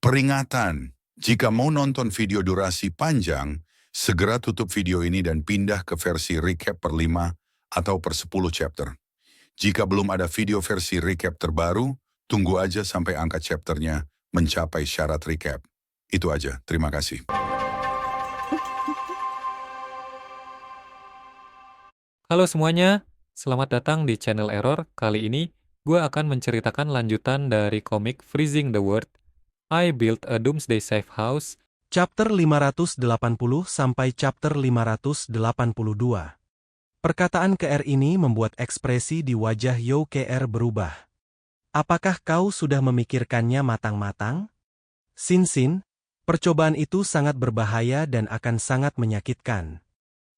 Peringatan, jika mau nonton video durasi panjang, segera tutup video ini dan pindah ke versi recap per 5 atau per 10 chapter. Jika belum ada video versi recap terbaru, tunggu aja sampai angka chapternya mencapai syarat recap. Itu aja, terima kasih. Halo semuanya, selamat datang di channel Error. Kali ini, gue akan menceritakan lanjutan dari komik Freezing the World, I Built a Doomsday Safe House, Chapter 580 sampai chapter 582. Perkataan KR ini membuat ekspresi di wajah Yo KR berubah. Apakah kau sudah memikirkannya matang-matang? Sin, percobaan itu sangat berbahaya dan akan sangat menyakitkan.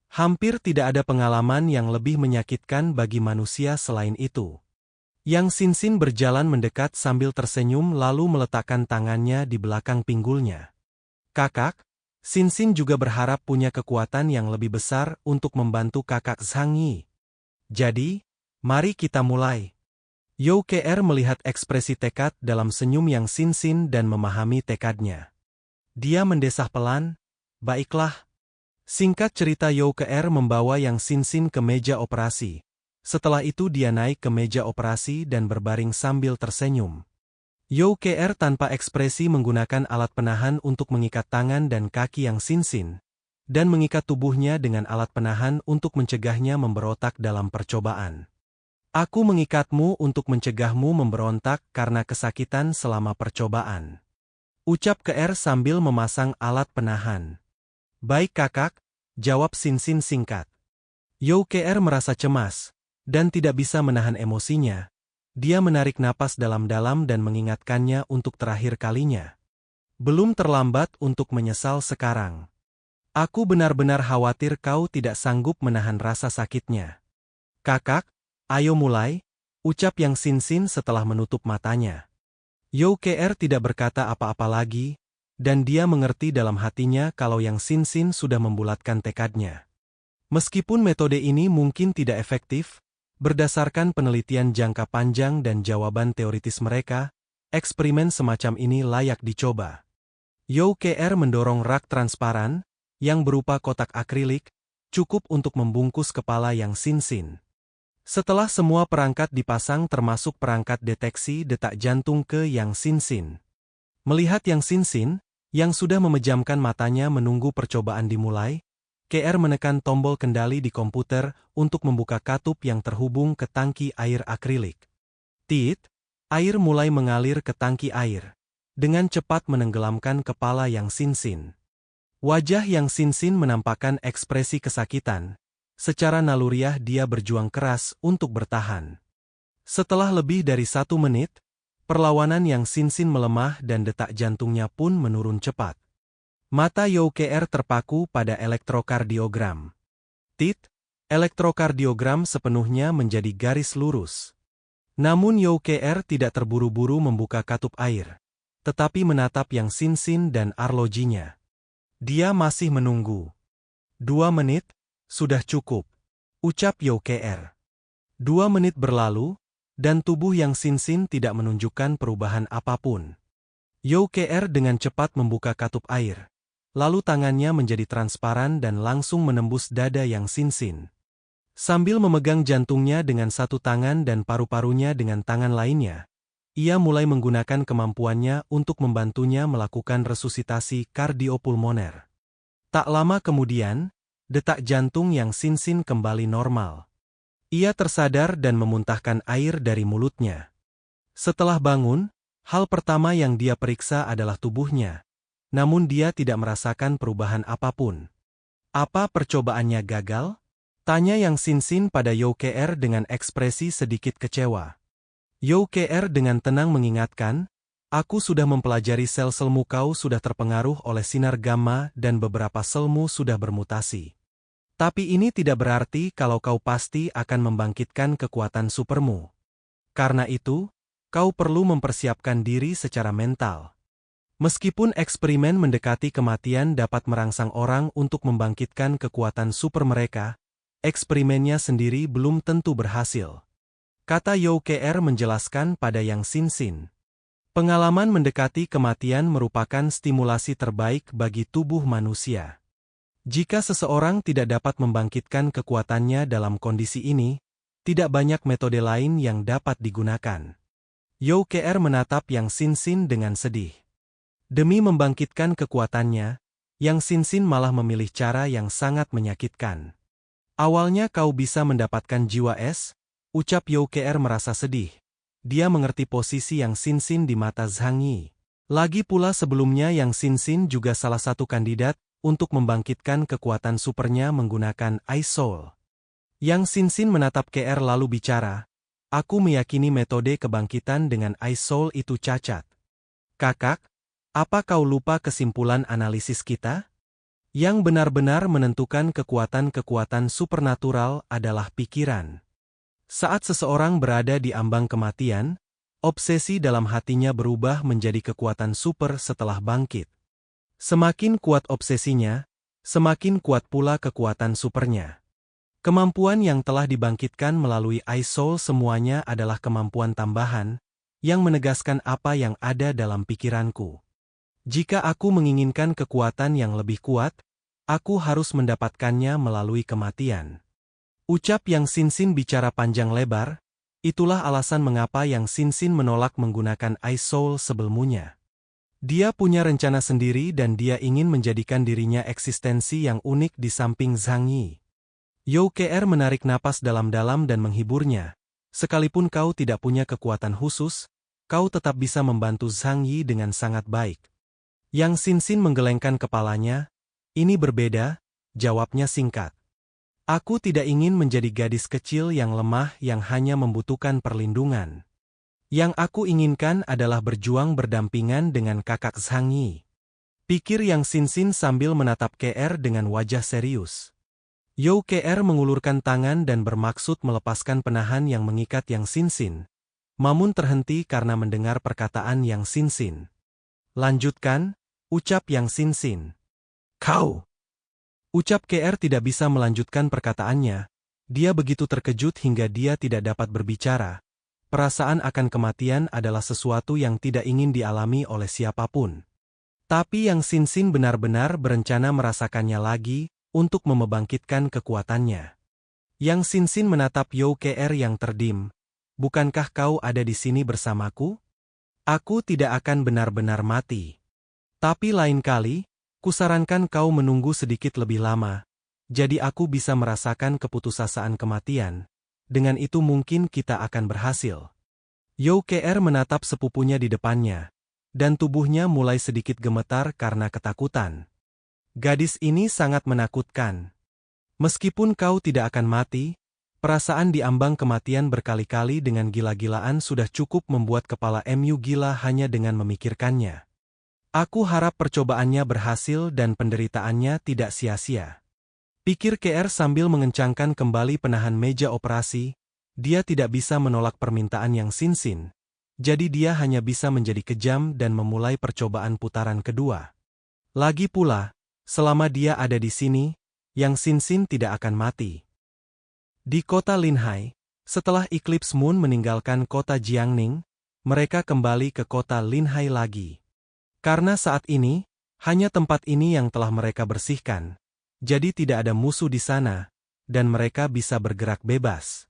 Hampir tidak ada pengalaman yang lebih menyakitkan bagi manusia selain itu. Yang Sin berjalan mendekat sambil tersenyum lalu meletakkan tangannya di belakang pinggulnya. Kakak, Sin juga berharap punya kekuatan yang lebih besar untuk membantu kakak Zhang Yi. Jadi, mari kita mulai. Yo KR melihat ekspresi tekad dalam senyum yang Sin dan memahami tekadnya. Dia mendesah pelan, baiklah. Singkat cerita Yo KR membawa Yang Sin ke meja operasi. Setelah itu dia naik ke meja operasi dan berbaring sambil tersenyum. Yo KR tanpa ekspresi menggunakan alat penahan untuk mengikat tangan dan kaki Yang Sin, dan mengikat tubuhnya dengan alat penahan untuk mencegahnya memberontak dalam percobaan. Aku mengikatmu untuk mencegahmu memberontak karena kesakitan selama percobaan. Ucap KR sambil memasang alat penahan. Baik kakak, jawab Sin singkat. Yo KR merasa cemas, dan tidak bisa menahan emosinya. Dia menarik napas dalam-dalam dan mengingatkannya untuk terakhir kalinya. Belum terlambat untuk menyesal sekarang. Aku benar-benar khawatir kau tidak sanggup menahan rasa sakitnya. Kakak, ayo mulai, ucap Yang Sin setelah menutup matanya. Yo KR tidak berkata apa-apa lagi, dan dia mengerti dalam hatinya kalau Yang Sin sudah membulatkan tekadnya. Meskipun metode ini mungkin tidak efektif, berdasarkan penelitian jangka panjang dan jawaban teoritis mereka, eksperimen semacam ini layak dicoba. Yo KR mendorong rak transparan, yang berupa kotak akrilik, cukup untuk membungkus kepala Yang Sin. Setelah semua perangkat dipasang termasuk perangkat deteksi detak jantung ke Yang Sin. Melihat Yang Sin, yang sudah memejamkan matanya menunggu percobaan dimulai, KR menekan tombol kendali di komputer untuk membuka katup yang terhubung ke tangki air akrilik. Tit, air mulai mengalir ke tangki air, dengan cepat menenggelamkan kepala Yang Sin. Wajah Yang Sin menampakkan ekspresi kesakitan. Secara naluriah dia berjuang keras untuk bertahan. Setelah lebih dari 1 menit, perlawanan Yang Sin melemah dan detak jantungnya pun menurun cepat. Mata Yo KR terpaku pada elektrokardiogram. Tit, elektrokardiogram sepenuhnya menjadi garis lurus. Namun Yo KR tidak terburu-buru membuka katup air, tetapi menatap Yang Sin dan arlojinya. Dia masih menunggu. 2 menit, sudah cukup, ucap Yo KR. 2 menit berlalu, dan tubuh Yang Sin tidak menunjukkan perubahan apapun. Yo KR dengan cepat membuka katup air. Lalu tangannya menjadi transparan dan langsung menembus dada Yang Sin. Sambil memegang jantungnya dengan satu tangan dan paru-parunya dengan tangan lainnya, ia mulai menggunakan kemampuannya untuk membantunya melakukan resusitasi kardiopulmoner. Tak lama kemudian, detak jantung Yang Sin kembali normal. Ia tersadar dan memuntahkan air dari mulutnya. Setelah bangun, hal pertama yang dia periksa adalah tubuhnya. Namun dia tidak merasakan perubahan apapun. Apa percobaannya gagal? Tanya Yang Sin pada Yo KR dengan ekspresi sedikit kecewa. Yo KR dengan tenang mengingatkan, aku sudah mempelajari sel-selmu kau sudah terpengaruh oleh sinar gamma dan beberapa selmu sudah bermutasi. Tapi ini tidak berarti kalau kau pasti akan membangkitkan kekuatan supermu. Karena itu, kau perlu mempersiapkan diri secara mental. Meskipun eksperimen mendekati kematian dapat merangsang orang untuk membangkitkan kekuatan super mereka, eksperimennya sendiri belum tentu berhasil. Kata Yo KR menjelaskan pada Yang Sin. Pengalaman mendekati kematian merupakan stimulasi terbaik bagi tubuh manusia. Jika seseorang tidak dapat membangkitkan kekuatannya dalam kondisi ini, tidak banyak metode lain yang dapat digunakan. Youker menatap Yang Sinsin dengan sedih. Demi membangkitkan kekuatannya, Yang Sinsin malah memilih cara yang sangat menyakitkan. Awalnya kau bisa mendapatkan jiwa es, ucap Youker merasa sedih. Dia mengerti posisi Yang Sinsin di mata Zhang Yi. Lagi pula sebelumnya Yang Sinsin juga salah satu kandidat untuk membangkitkan kekuatan supernya menggunakan Ice Soul. Yang Sinsin menatap KR lalu bicara, aku meyakini metode kebangkitan dengan Ice Soul itu cacat. Kakak, apa kau lupa kesimpulan analisis kita? Yang benar-benar menentukan kekuatan-kekuatan supernatural adalah pikiran. Saat seseorang berada di ambang kematian, obsesi dalam hatinya berubah menjadi kekuatan super setelah bangkit. Semakin kuat obsesinya, semakin kuat pula kekuatan supernya. Kemampuan yang telah dibangkitkan melalui Ice Soul semuanya adalah kemampuan tambahan, yang menegaskan apa yang ada dalam pikiranku. Jika aku menginginkan kekuatan yang lebih kuat, aku harus mendapatkannya melalui kematian. Ucap Yang Sinsin bicara panjang lebar, itulah alasan mengapa Yang Sinsin menolak menggunakan Ice Soul sebelumnya. Dia punya rencana sendiri dan dia ingin menjadikan dirinya eksistensi yang unik di samping Zhang Yi. Youker menarik napas dalam-dalam dan menghiburnya. Sekalipun kau tidak punya kekuatan khusus, kau tetap bisa membantu Zhang Yi dengan sangat baik. Yang Sinsin menggelengkan kepalanya. Ini berbeda, jawabnya singkat. Aku tidak ingin menjadi gadis kecil yang lemah yang hanya membutuhkan perlindungan. Yang aku inginkan adalah berjuang berdampingan dengan kakak Zhang Yi. Pikir Yang Sinsin sambil menatap KR dengan wajah serius. Youker mengulurkan tangan dan bermaksud melepaskan penahan yang mengikat Yang Sinsin, namun terhenti karena mendengar perkataan Yang Sinsin. Lanjutkan, ucap Yang Sinsin. Kau! Ucap KR tidak bisa melanjutkan perkataannya. Dia begitu terkejut hingga dia tidak dapat berbicara. Perasaan akan kematian adalah sesuatu yang tidak ingin dialami oleh siapapun. Tapi Yang Sinsin benar-benar berencana merasakannya lagi untuk membangkitkan kekuatannya. Yang Sinsin menatap Youker yang terdim. Bukankah kau ada di sini bersamaku? Aku tidak akan benar-benar mati. Tapi lain kali, kusarankan kau menunggu sedikit lebih lama. Jadi aku bisa merasakan keputusasaan kematian. Dengan itu mungkin kita akan berhasil. Youker menatap sepupunya di depannya, dan tubuhnya mulai sedikit gemetar karena ketakutan. Gadis ini sangat menakutkan. Meskipun kau tidak akan mati, perasaan di ambang kematian berkali-kali dengan gila-gilaan sudah cukup membuat kepala Mu gila hanya dengan memikirkannya. Aku harap percobaannya berhasil dan penderitaannya tidak sia-sia. Pikir KR sambil mengencangkan kembali penahan meja operasi. Dia tidak bisa menolak permintaan Yang Sinsin. Jadi dia hanya bisa menjadi kejam dan memulai percobaan putaran kedua. Lagi pula, selama dia ada di sini, Yang Sinsin tidak akan mati. Di kota Linhai, setelah Eclipse Moon meninggalkan kota Jiangning, mereka kembali ke kota Linhai lagi. Karena saat ini, hanya tempat ini yang telah mereka bersihkan. Jadi tidak ada musuh di sana, dan mereka bisa bergerak bebas.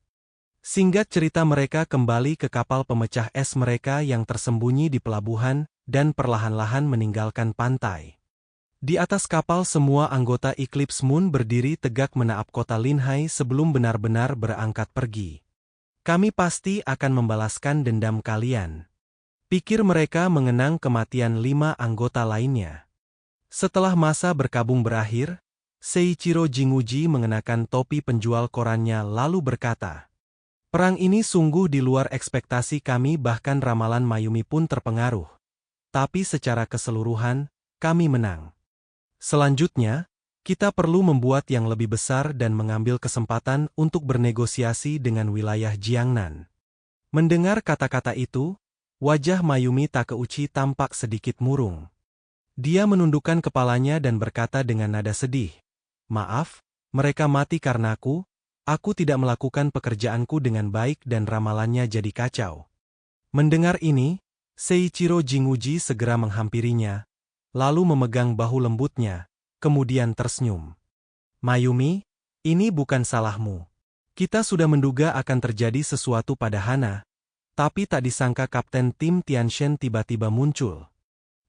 Singkat cerita mereka kembali ke kapal pemecah es mereka yang tersembunyi di pelabuhan, dan perlahan-lahan meninggalkan pantai. Di atas kapal semua anggota Eclipse Moon berdiri tegak menaap kota Linhai sebelum benar-benar berangkat pergi. Kami pasti akan membalaskan dendam kalian. Pikir mereka mengenang kematian 5 anggota lainnya. Setelah masa berkabung berakhir, Seiichiro Jinguji mengenakan topi penjual korannya lalu berkata, perang ini sungguh di luar ekspektasi kami bahkan ramalan Mayumi pun terpengaruh. Tapi secara keseluruhan, kami menang. Selanjutnya, kita perlu membuat yang lebih besar dan mengambil kesempatan untuk bernegosiasi dengan wilayah Jiangnan. Mendengar kata-kata itu, wajah Mayumi Takeuchi tampak sedikit murung. Dia menundukkan kepalanya dan berkata dengan nada sedih, maaf, mereka mati karenaku tidak melakukan pekerjaanku dengan baik dan ramalannya jadi kacau. Mendengar ini, Seiichiro Jinguji segera menghampirinya, lalu memegang bahu lembutnya, kemudian tersenyum. Mayumi, ini bukan salahmu. Kita sudah menduga akan terjadi sesuatu pada Hana, tapi tak disangka Kapten Tim Tianshen tiba-tiba muncul.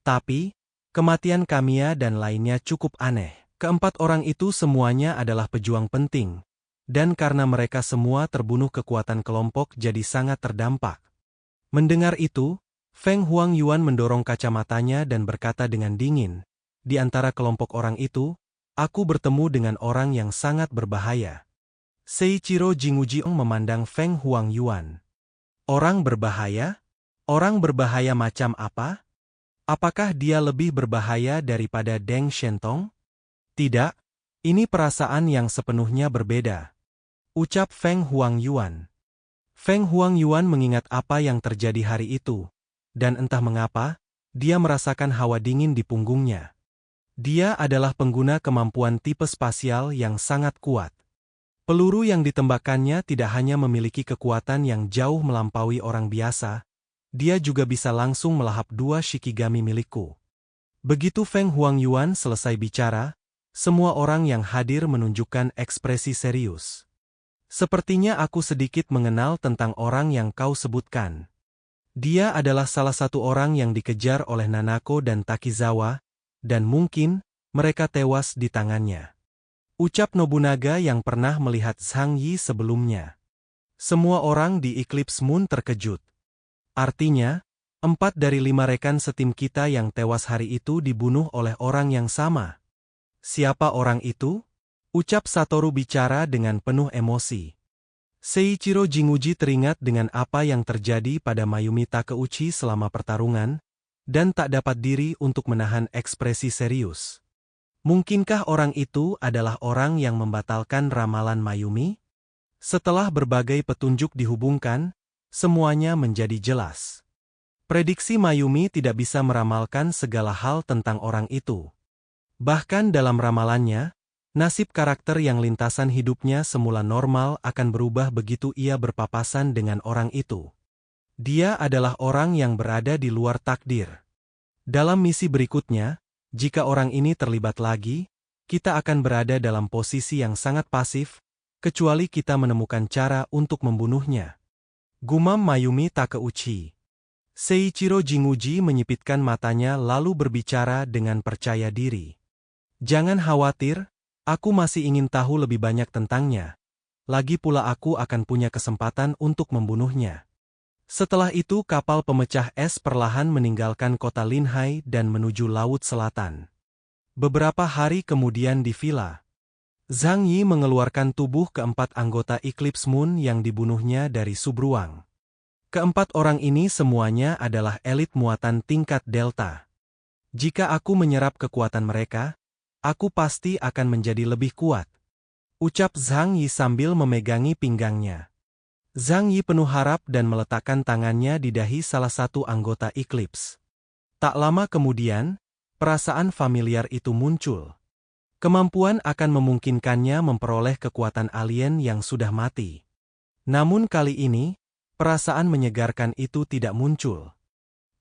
Tapi, kematian Kamiya dan lainnya cukup aneh. Keempat orang itu semuanya adalah pejuang penting, dan karena mereka semua terbunuh kekuatan kelompok jadi sangat terdampak. Mendengar itu, Feng Huangyuan mendorong kacamatanya dan berkata dengan dingin, "Di antara kelompok orang itu, aku bertemu dengan orang yang sangat berbahaya." Seiichiro Jinguji memandang Feng Huangyuan. Orang berbahaya? Orang berbahaya macam apa? Apakah dia lebih berbahaya daripada Deng Shentong? Tidak, ini perasaan yang sepenuhnya berbeda, ucap Feng Huangyuan. Feng Huangyuan mengingat apa yang terjadi hari itu, dan entah mengapa, dia merasakan hawa dingin di punggungnya. Dia adalah pengguna kemampuan tipe spasial yang sangat kuat. Peluru yang ditembakkannya tidak hanya memiliki kekuatan yang jauh melampaui orang biasa, dia juga bisa langsung melahap 2 Shikigami milikku. Begitu Feng Huangyuan selesai bicara, semua orang yang hadir menunjukkan ekspresi serius. Sepertinya aku sedikit mengenal tentang orang yang kau sebutkan. Dia adalah salah satu orang yang dikejar oleh Nanako dan Takizawa, dan mungkin mereka tewas di tangannya, ucap Nobunaga yang pernah melihat Zhang Yi sebelumnya. Semua orang di Eclipse Moon terkejut. Artinya, 4 dari 5 rekan setim kita yang tewas hari itu dibunuh oleh orang yang sama. Siapa orang itu? Ucap Satoru bicara dengan penuh emosi. Seiichiro Jinguji teringat dengan apa yang terjadi pada Mayumi Takeuchi selama pertarungan, dan tak dapat diri untuk menahan ekspresi serius. Mungkinkah orang itu adalah orang yang membatalkan ramalan Mayumi? Setelah berbagai petunjuk dihubungkan, semuanya menjadi jelas. Prediksi Mayumi tidak bisa meramalkan segala hal tentang orang itu. Bahkan dalam ramalannya, nasib karakter yang lintasan hidupnya semula normal akan berubah begitu ia berpapasan dengan orang itu. Dia adalah orang yang berada di luar takdir. Dalam misi berikutnya, jika orang ini terlibat lagi, kita akan berada dalam posisi yang sangat pasif, kecuali kita menemukan cara untuk membunuhnya. Gumam Mayumi Takeuchi. Seiichiro Jinguji menyipitkan matanya lalu berbicara dengan percaya diri. Jangan khawatir, aku masih ingin tahu lebih banyak tentangnya. Lagi pula aku akan punya kesempatan untuk membunuhnya. Setelah itu kapal pemecah es perlahan meninggalkan kota Linhai dan menuju Laut Selatan. Beberapa hari kemudian di villa, Zhang Yi mengeluarkan tubuh keempat anggota Eclipse Moon yang dibunuhnya dari subruang. Keempat orang ini semuanya adalah elit muatan tingkat Delta. Jika aku menyerap kekuatan mereka, aku pasti akan menjadi lebih kuat, ucap Zhang Yi sambil memegangi pinggangnya. Zhang Yi penuh harap dan meletakkan tangannya di dahi salah satu anggota Eclipse. Tak lama kemudian, perasaan familiar itu muncul. Kemampuan akan memungkinkannya memperoleh kekuatan alien yang sudah mati. Namun kali ini, perasaan menyegarkan itu tidak muncul.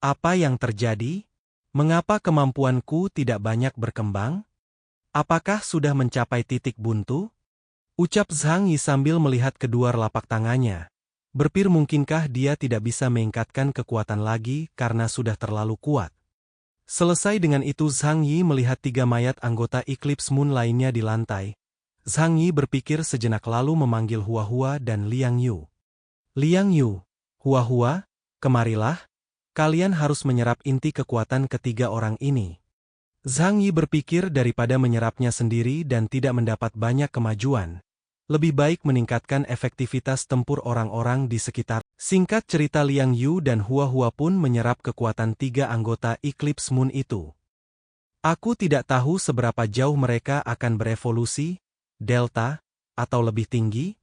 Apa yang terjadi? Mengapa kemampuanku tidak banyak berkembang? Apakah sudah mencapai titik buntu? Ucap Zhang Yi sambil melihat kedua telapak tangannya. Berpikir mungkinkah dia tidak bisa meningkatkan kekuatan lagi karena sudah terlalu kuat. Selesai dengan itu Zhang Yi melihat 3 mayat anggota Eclipse Moon lainnya di lantai. Zhang Yi berpikir sejenak lalu memanggil Hua Hua dan Liang Yu. Liang Yu, Hua Hua, kemarilah. Kalian harus menyerap inti kekuatan ketiga orang ini. Zhang Yi berpikir daripada menyerapnya sendiri dan tidak mendapat banyak kemajuan, lebih baik meningkatkan efektivitas tempur orang-orang di sekitar. Singkat cerita Liang Yu dan Hua Hua pun menyerap kekuatan 3 anggota Eclipse Moon itu. Aku tidak tahu seberapa jauh mereka akan berevolusi, Delta, atau lebih tinggi,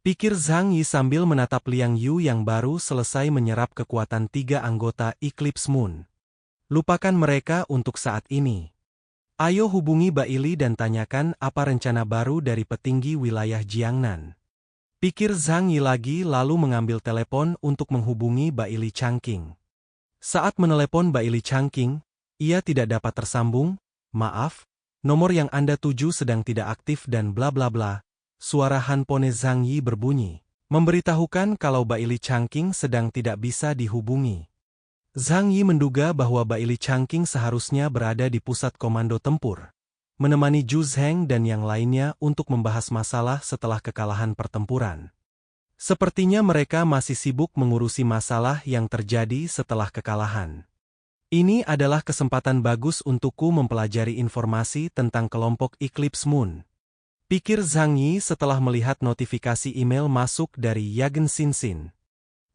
pikir Zhang Yi sambil menatap Liang Yu yang baru selesai menyerap kekuatan 3 anggota Eclipse Moon. Lupakan mereka untuk saat ini. Ayo hubungi Baili dan tanyakan apa rencana baru dari petinggi wilayah Jiangnan. Pikir Zhang Yi lagi lalu mengambil telepon untuk menghubungi Baili Changqing. Saat menelepon Baili Changqing, ia tidak dapat tersambung. Maaf, nomor yang Anda tuju sedang tidak aktif dan bla bla bla. Suara handphone Zhang Yi berbunyi, memberitahukan kalau Baili Changqing sedang tidak bisa dihubungi. Zhang Yi menduga bahwa Baili Changqing seharusnya berada di pusat komando tempur, menemani Zhu Zheng dan yang lainnya untuk membahas masalah setelah kekalahan pertempuran. Sepertinya mereka masih sibuk mengurusi masalah yang terjadi setelah kekalahan. Ini adalah kesempatan bagus untukku mempelajari informasi tentang kelompok Eclipse Moon, pikir Zhang Yi setelah melihat notifikasi email masuk dari Yagen Xinxin.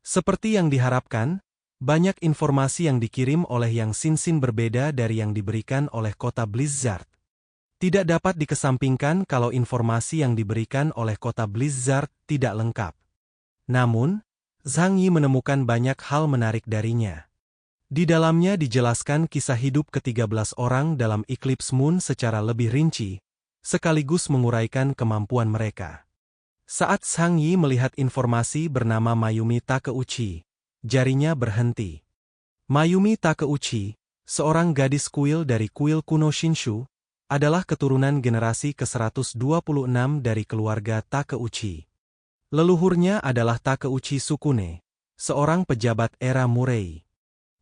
Seperti yang diharapkan, banyak informasi yang dikirim oleh Yang Xinxin berbeda dari yang diberikan oleh kota Blizzard. Tidak dapat dikesampingkan kalau informasi yang diberikan oleh kota Blizzard tidak lengkap. Namun, Zhang Yi menemukan banyak hal menarik darinya. Di dalamnya dijelaskan kisah hidup ke-13 orang dalam Eclipse Moon secara lebih rinci, sekaligus menguraikan kemampuan mereka. Saat Zhang Yi melihat informasi bernama Mayumi Takeuchi, jarinya berhenti. Mayumi Takeuchi, seorang gadis kuil dari kuil kuno Shinshu, adalah keturunan generasi ke-126 dari keluarga Takeuchi. Leluhurnya adalah Takeuchi Sukune, seorang pejabat era Murei.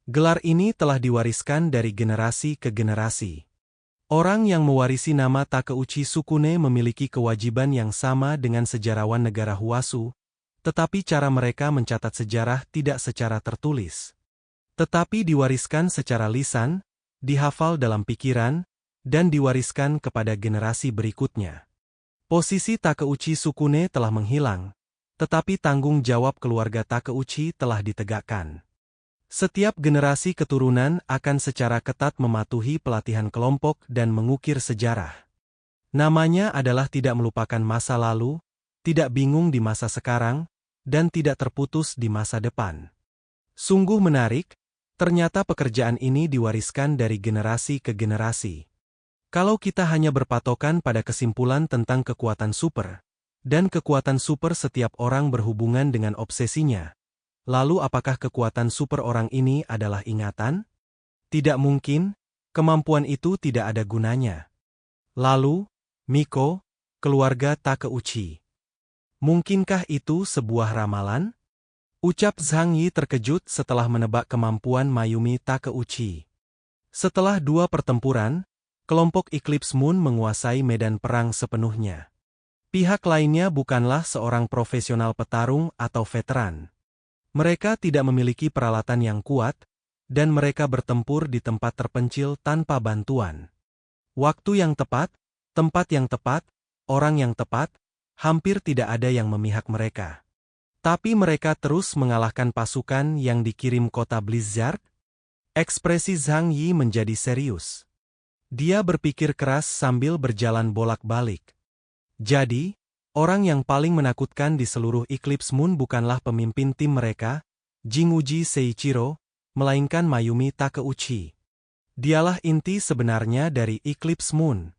Gelar ini telah diwariskan dari generasi ke generasi. Orang yang mewarisi nama Takeuchi Sukune memiliki kewajiban yang sama dengan sejarawan negara Huasu, tetapi cara mereka mencatat sejarah tidak secara tertulis. Tetapi diwariskan secara lisan, dihafal dalam pikiran, dan diwariskan kepada generasi berikutnya. Posisi Takeuchi Sukune telah menghilang, tetapi tanggung jawab keluarga Takeuchi telah ditegakkan. Setiap generasi keturunan akan secara ketat mematuhi pelatihan kelompok dan mengukir sejarah. Namanya adalah tidak melupakan masa lalu, tidak bingung di masa sekarang, dan tidak terputus di masa depan. Sungguh menarik, ternyata pekerjaan ini diwariskan dari generasi ke generasi. Kalau kita hanya berpatokan pada kesimpulan tentang kekuatan super, dan kekuatan super setiap orang berhubungan dengan obsesinya, lalu apakah kekuatan super orang ini adalah ingatan? Tidak mungkin, kemampuan itu tidak ada gunanya. Lalu, Miko, keluarga Takeuchi. Mungkinkah itu sebuah ramalan? Ucap Zhang Yi terkejut setelah menebak kemampuan Mayumi Takeuchi. Setelah 2 pertempuran, kelompok Eclipse Moon menguasai medan perang sepenuhnya. Pihak lainnya bukanlah seorang profesional petarung atau veteran. Mereka tidak memiliki peralatan yang kuat, dan mereka bertempur di tempat terpencil tanpa bantuan. Waktu yang tepat, tempat yang tepat, orang yang tepat, hampir tidak ada yang memihak mereka. Tapi mereka terus mengalahkan pasukan yang dikirim kota Blizzard. Ekspresi Zhang Yi menjadi serius. Dia berpikir keras sambil berjalan bolak-balik. Jadi, orang yang paling menakutkan di seluruh Eclipse Moon bukanlah pemimpin tim mereka, Jinguji Seiichiro, melainkan Mayumi Takeuchi. Dialah inti sebenarnya dari Eclipse Moon.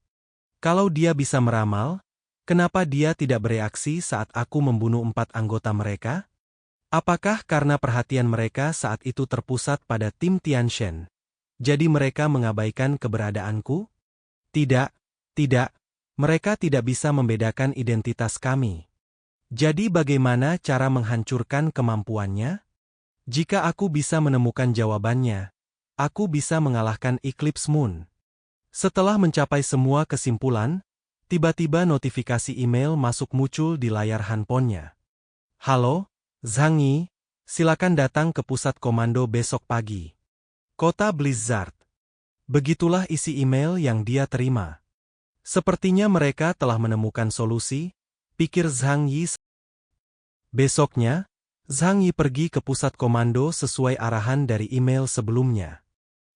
Kalau dia bisa meramal, kenapa dia tidak bereaksi saat aku membunuh 4 anggota mereka? Apakah karena perhatian mereka saat itu terpusat pada tim Tianshen, jadi mereka mengabaikan keberadaanku? Tidak, tidak. Mereka tidak bisa membedakan identitas kami. Jadi bagaimana cara menghancurkan kemampuannya? Jika aku bisa menemukan jawabannya, aku bisa mengalahkan Eclipse Moon. Setelah mencapai semua kesimpulan, tiba-tiba notifikasi email masuk muncul di layar handphonenya. Halo, Zhang Yi, silakan datang ke pusat komando besok pagi. Kota Blizzard. Begitulah isi email yang dia terima. Sepertinya mereka telah menemukan solusi, pikir Zhang Yi. Besoknya, Zhang Yi pergi ke pusat komando sesuai arahan dari email sebelumnya.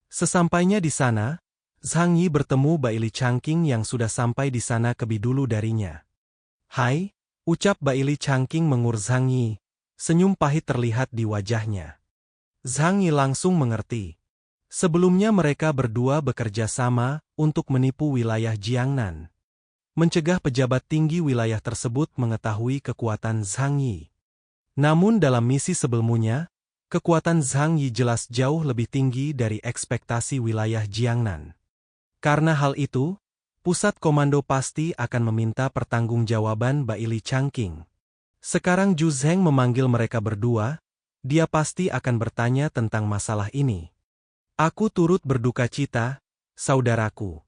Sesampainya di sana, Zhang Yi bertemu Baili Changqing yang sudah sampai di sana lebih dulu darinya. Hai, ucap Baili Changqing mengur Zhang Yi, senyum pahit terlihat di wajahnya. Zhang Yi langsung mengerti. Sebelumnya mereka berdua bekerja sama untuk menipu wilayah Jiangnan. Mencegah pejabat tinggi wilayah tersebut mengetahui kekuatan Zhang Yi. Namun dalam misi sebelumnya, kekuatan Zhang Yi jelas jauh lebih tinggi dari ekspektasi wilayah Jiangnan. Karena hal itu, pusat komando pasti akan meminta pertanggungjawaban Baili Changqing. Sekarang Zhu Zheng memanggil mereka berdua, dia pasti akan bertanya tentang masalah ini. Aku turut berduka cita, saudaraku.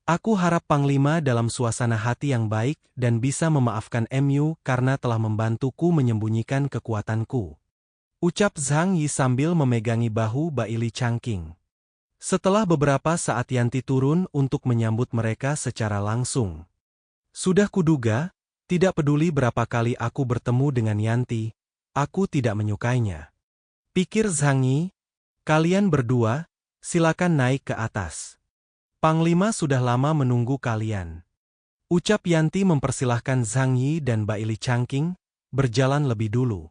Aku harap Panglima dalam suasana hati yang baik dan bisa memaafkan Mu karena telah membantuku menyembunyikan kekuatanku. Ucap Zhang Yi sambil memegangi bahu Baili Changqing. Setelah beberapa saat Yanti turun untuk menyambut mereka secara langsung. Sudah kuduga, tidak peduli berapa kali aku bertemu dengan Yanti, aku tidak menyukainya. Pikir Zhang Yi, kalian berdua, silakan naik ke atas. Panglima sudah lama menunggu kalian. Ucap Yanti mempersilahkan Zhang Yi dan Baili Changqing berjalan lebih dulu.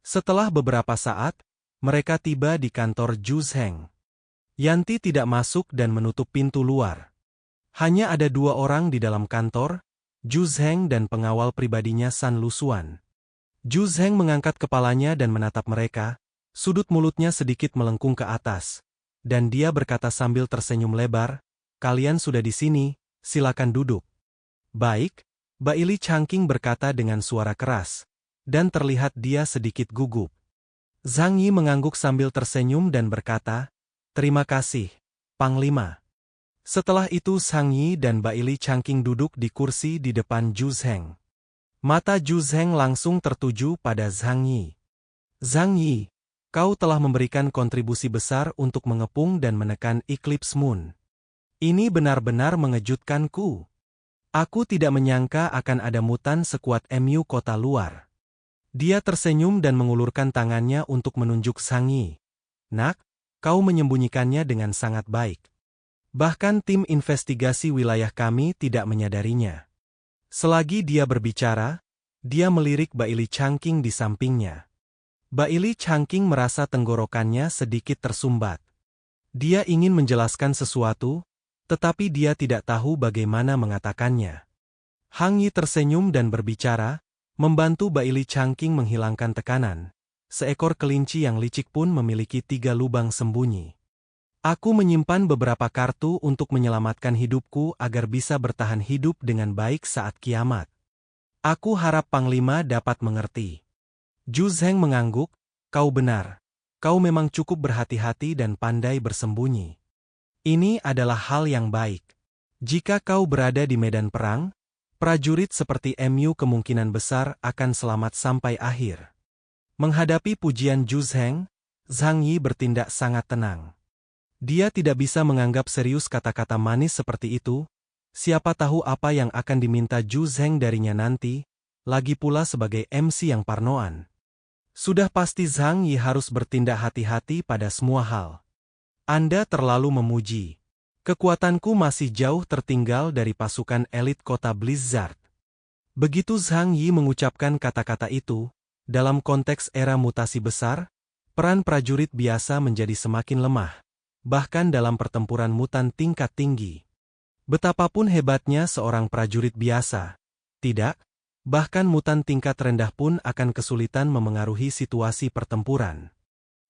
Setelah beberapa saat, mereka tiba di kantor Zhu Zheng. Yanti tidak masuk dan menutup pintu luar. Hanya ada 2 orang di dalam kantor, Zhu Zheng dan pengawal pribadinya San Lusuan. Zhu Zheng mengangkat kepalanya dan menatap mereka, sudut mulutnya sedikit melengkung ke atas, dan dia berkata sambil tersenyum lebar, "Kalian sudah di sini, silakan duduk." "Baik," Baili Changqing berkata dengan suara keras, dan terlihat dia sedikit gugup. Zhang Yi mengangguk sambil tersenyum dan berkata, "Terima kasih, Panglima." Setelah itu Zhang Yi dan Baili Changqing duduk di kursi di depan Zhu Zheng. Mata Zhu Zheng langsung tertuju pada Zhang Yi. "Zhang Yi, kau telah memberikan kontribusi besar untuk mengepung dan menekan Eclipse Moon. Ini benar-benar mengejutkanku. Aku tidak menyangka akan ada mutan sekuat Mu kota luar." Dia tersenyum dan mengulurkan tangannya untuk menunjuk Zhang Yi. "Nak, kau menyembunyikannya dengan sangat baik. Bahkan tim investigasi wilayah kami tidak menyadarinya." Selagi dia berbicara, dia melirik Baili Changqing di sampingnya. Baili Changqing merasa tenggorokannya sedikit tersumbat. Dia ingin menjelaskan sesuatu, tetapi dia tidak tahu bagaimana mengatakannya. Hang Yi tersenyum dan berbicara, membantu Baili Changqing menghilangkan tekanan. Seekor kelinci yang licik pun memiliki 3 lubang sembunyi. "Aku menyimpan beberapa kartu untuk menyelamatkan hidupku agar bisa bertahan hidup dengan baik saat kiamat. Aku harap Panglima dapat mengerti." Zhu Zheng mengangguk, "Kau benar. Kau memang cukup berhati-hati dan pandai bersembunyi. Ini adalah hal yang baik. Jika kau berada di medan perang, prajurit seperti Mu kemungkinan besar akan selamat sampai akhir." Menghadapi pujian Zhu Zheng, Zhang Yi bertindak sangat tenang. Dia tidak bisa menganggap serius kata-kata manis seperti itu. Siapa tahu apa yang akan diminta Zhu Zheng darinya nanti, lagi pula sebagai MC yang parnoan. Sudah pasti Zhang Yi harus bertindak hati-hati pada semua hal. "Anda terlalu memuji. Kekuatanku masih jauh tertinggal dari pasukan elit kota Blizzard." Begitu Zhang Yi mengucapkan kata-kata itu, dalam konteks era mutasi besar, peran prajurit biasa menjadi semakin lemah, bahkan dalam pertempuran mutan tingkat tinggi. Betapapun hebatnya seorang prajurit biasa, tidak, bahkan mutan tingkat rendah pun akan kesulitan memengaruhi situasi pertempuran.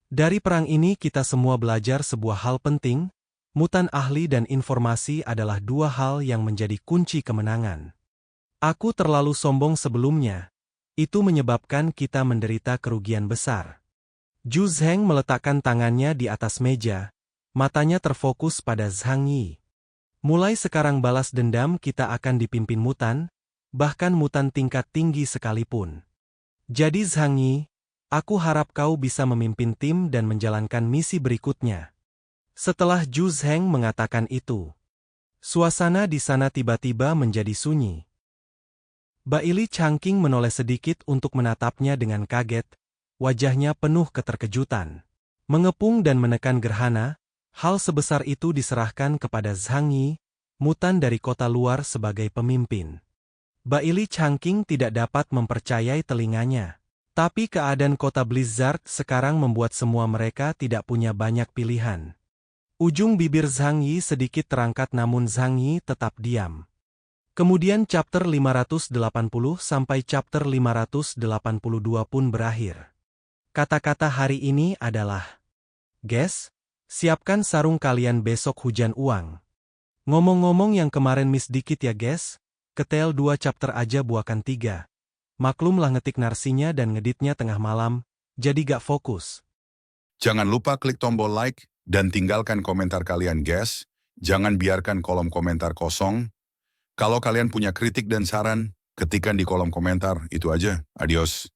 Dari perang ini kita semua belajar sebuah hal penting, mutan ahli dan informasi adalah 2 hal yang menjadi kunci kemenangan. Aku terlalu sombong sebelumnya. Itu menyebabkan kita menderita kerugian besar. Zhu Zheng meletakkan tangannya di atas meja, matanya terfokus pada Zhang Yi. "Mulai sekarang balas dendam kita akan dipimpin mutan, bahkan mutan tingkat tinggi sekalipun. Jadi Zhang Yi, aku harap kau bisa memimpin tim dan menjalankan misi berikutnya." Setelah Zhu Zheng mengatakan itu, suasana di sana tiba-tiba menjadi sunyi. Baili Changqing menoleh sedikit untuk menatapnya dengan kaget, wajahnya penuh keterkejutan. Mengepung dan menekan gerhana, hal sebesar itu diserahkan kepada Zhang Yi, mutan dari kota luar sebagai pemimpin. Baili Changqing tidak dapat mempercayai telinganya. Tapi keadaan kota Blizzard sekarang membuat semua mereka tidak punya banyak pilihan. Ujung bibir Zhang Yi sedikit terangkat namun Zhang Yi tetap diam. Kemudian chapter 580 sampai chapter 582 pun berakhir. Kata-kata hari ini adalah, guys, siapkan sarung kalian besok hujan uang. Ngomong-ngomong yang kemarin miss dikit ya guys, ketel 2 chapter aja buakan 3. Maklum lah ngetik narsinya dan ngeditnya tengah malam, jadi gak fokus. Jangan lupa klik tombol like dan tinggalkan komentar kalian, guys. Jangan biarkan kolom komentar kosong. Kalau kalian punya kritik dan saran, ketikkan di kolom komentar. Itu aja. Adios.